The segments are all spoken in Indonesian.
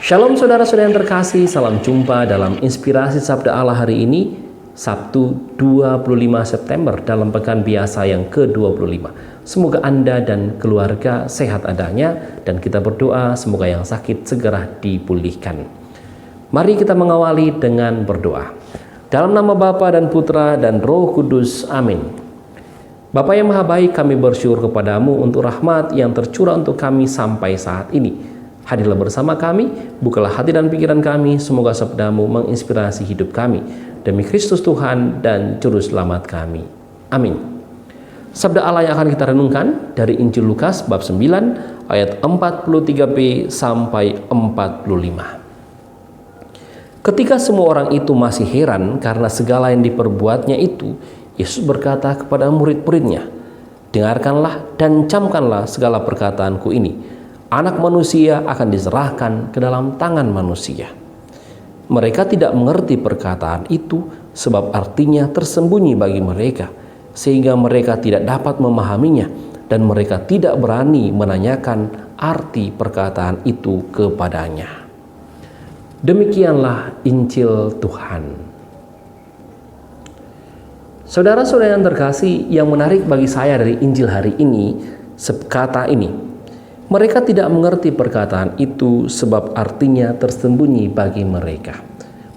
Shalom saudara-saudara yang terkasih, salam jumpa dalam Inspirasi Sabda Allah hari ini, Sabtu 25 September dalam pekan biasa yang ke-25. Semoga Anda dan keluarga sehat adanya dan kita berdoa semoga yang sakit segera dipulihkan. Mari kita mengawali dengan berdoa. Dalam nama Bapa dan Putra dan Roh Kudus, amin. Bapa yang Maha Baik, kami bersyukur kepadamu untuk rahmat yang tercurah untuk kami sampai saat ini. Hadirlah bersama kami, bukalah hati dan pikiran kami, semoga sabdamu menginspirasi hidup kami. Demi Kristus Tuhan dan Juru Selamat kami. Amin. Sabda Allah yang akan kita renungkan dari Injil Lukas bab 9 ayat 43b sampai 45. Ketika semua orang itu masih heran karena segala yang diperbuatnya itu, Yesus berkata kepada murid-muridnya, "Dengarkanlah dan camkanlah segala perkataanku ini. Anak manusia akan diserahkan ke dalam tangan manusia." Mereka tidak mengerti perkataan itu sebab artinya tersembunyi bagi mereka, sehingga mereka tidak dapat memahaminya dan mereka tidak berani menanyakan arti perkataan itu kepadanya. Demikianlah Injil Tuhan. Saudara-saudara yang terkasih, yang menarik bagi saya dari Injil hari ini, kata ini, mereka tidak mengerti perkataan itu sebab artinya tersembunyi bagi mereka.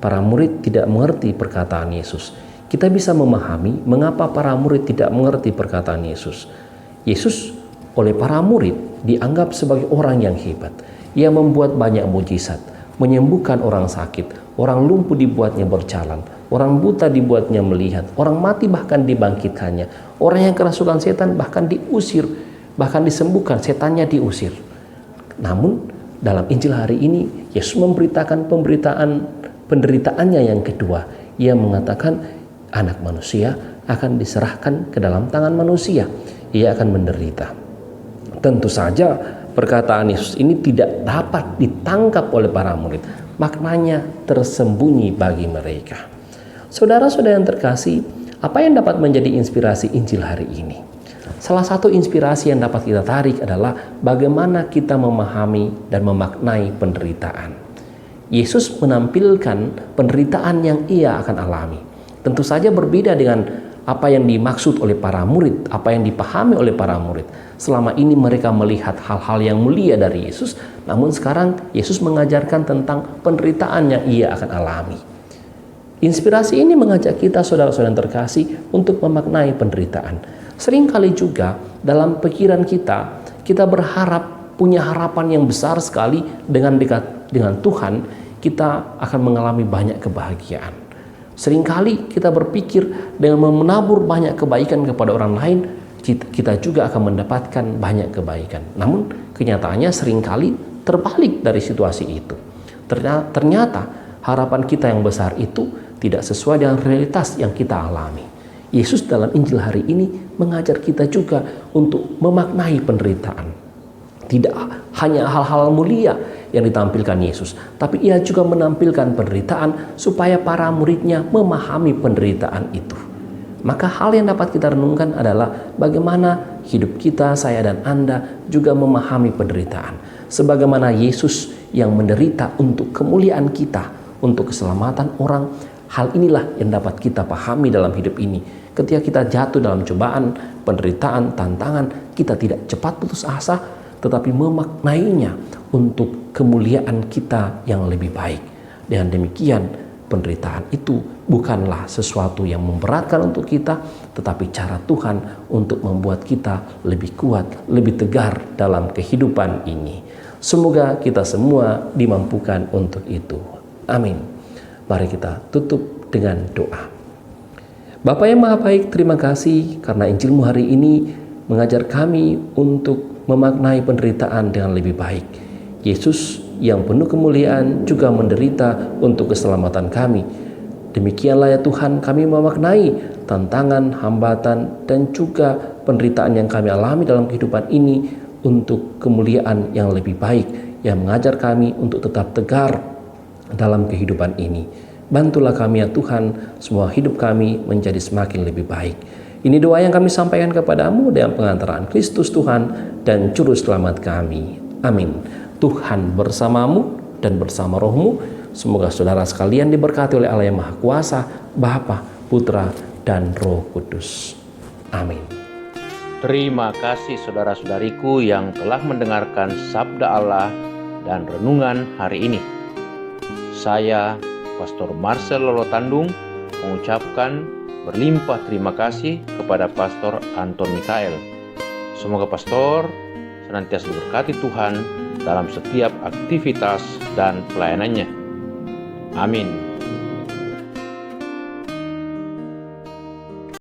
Para murid tidak mengerti perkataan Yesus. Kita bisa memahami mengapa para murid tidak mengerti perkataan Yesus. Yesus oleh para murid dianggap sebagai orang yang hebat. Ia membuat banyak mujizat, menyembuhkan orang sakit, orang lumpuh dibuatnya berjalan, orang buta dibuatnya melihat, orang mati bahkan dibangkitkannya, orang yang kerasukan setan bahkan diusir, bahkan disembuhkan, setannya diusir. Namun dalam Injil hari ini Yesus memberitakan penderitaannya yang kedua. Ia mengatakan anak manusia akan diserahkan ke dalam tangan manusia. Ia akan menderita. Tentu saja perkataan Yesus ini tidak dapat ditangkap oleh para murid. Maknanya tersembunyi bagi mereka. Saudara-saudara yang terkasih, apa yang dapat menjadi inspirasi Injil hari ini? Salah satu inspirasi yang dapat kita tarik adalah bagaimana kita memahami dan memaknai penderitaan. Yesus menampilkan penderitaan yang ia akan alami. Tentu saja berbeda dengan apa yang dimaksud oleh para murid, apa yang dipahami oleh para murid. Selama ini mereka melihat hal-hal yang mulia dari Yesus, namun sekarang Yesus mengajarkan tentang penderitaan yang ia akan alami. Inspirasi ini mengajak kita, saudara-saudara yang terkasih, untuk memaknai penderitaan. Seringkali juga dalam pikiran kita berharap, punya harapan yang besar sekali dengan dekat dengan Tuhan, kita akan mengalami banyak kebahagiaan. Seringkali kita berpikir dengan menabur banyak kebaikan kepada orang lain, kita juga akan mendapatkan banyak kebaikan. Namun kenyataannya seringkali terbalik dari situasi itu. Ternyata harapan kita yang besar itu tidak sesuai dengan realitas yang kita alami. Yesus dalam Injil hari ini mengajar kita juga untuk memaknai penderitaan. Tidak hanya hal-hal mulia yang ditampilkan Yesus, tapi ia juga menampilkan penderitaan supaya para muridnya memahami penderitaan itu. Maka hal yang dapat kita renungkan adalah bagaimana hidup kita, saya dan Anda juga memahami penderitaan. Sebagaimana Yesus yang menderita untuk kemuliaan kita, untuk keselamatan orang, hal inilah yang dapat kita pahami dalam hidup ini. Ketika kita jatuh dalam cobaan, penderitaan, tantangan, kita tidak cepat putus asa, tetapi memaknainya untuk kemuliaan kita yang lebih baik. Dengan demikian, penderitaan itu bukanlah sesuatu yang memberatkan untuk kita, tetapi cara Tuhan untuk membuat kita lebih kuat, lebih tegar dalam kehidupan ini. Semoga kita semua dimampukan untuk itu. Amin. Mari kita tutup dengan doa. Bapa yang Maha Baik, terima kasih karena Injil-Mu hari ini mengajar kami untuk memaknai penderitaan dengan lebih baik. Yesus yang penuh kemuliaan juga menderita untuk keselamatan kami. Demikianlah ya Tuhan, kami memaknai tantangan, hambatan, dan juga penderitaan yang kami alami dalam kehidupan ini untuk kemuliaan yang lebih baik, yang mengajar kami untuk tetap tegar dalam kehidupan ini. Bantulah kami ya Tuhan, semua hidup kami menjadi semakin lebih baik. Ini doa yang kami sampaikan kepadamu dengan pengantaran Kristus Tuhan dan Juru Selamat kami. Amin. Tuhan bersamamu. dan bersama rohmu. Semoga saudara sekalian diberkati oleh Allah yang Maha Kuasa, Bapa, Putra, dan Roh Kudus. Amin. Terima kasih saudara-saudariku yang telah mendengarkan sabda Allah dan renungan hari ini. Saya, Pastor Marcel Lolotandung, mengucapkan berlimpah terima kasih kepada Pastor Anton Mikael. Semoga Pastor senantiasa diberkati Tuhan dalam setiap aktivitas dan pelayanannya. Amin.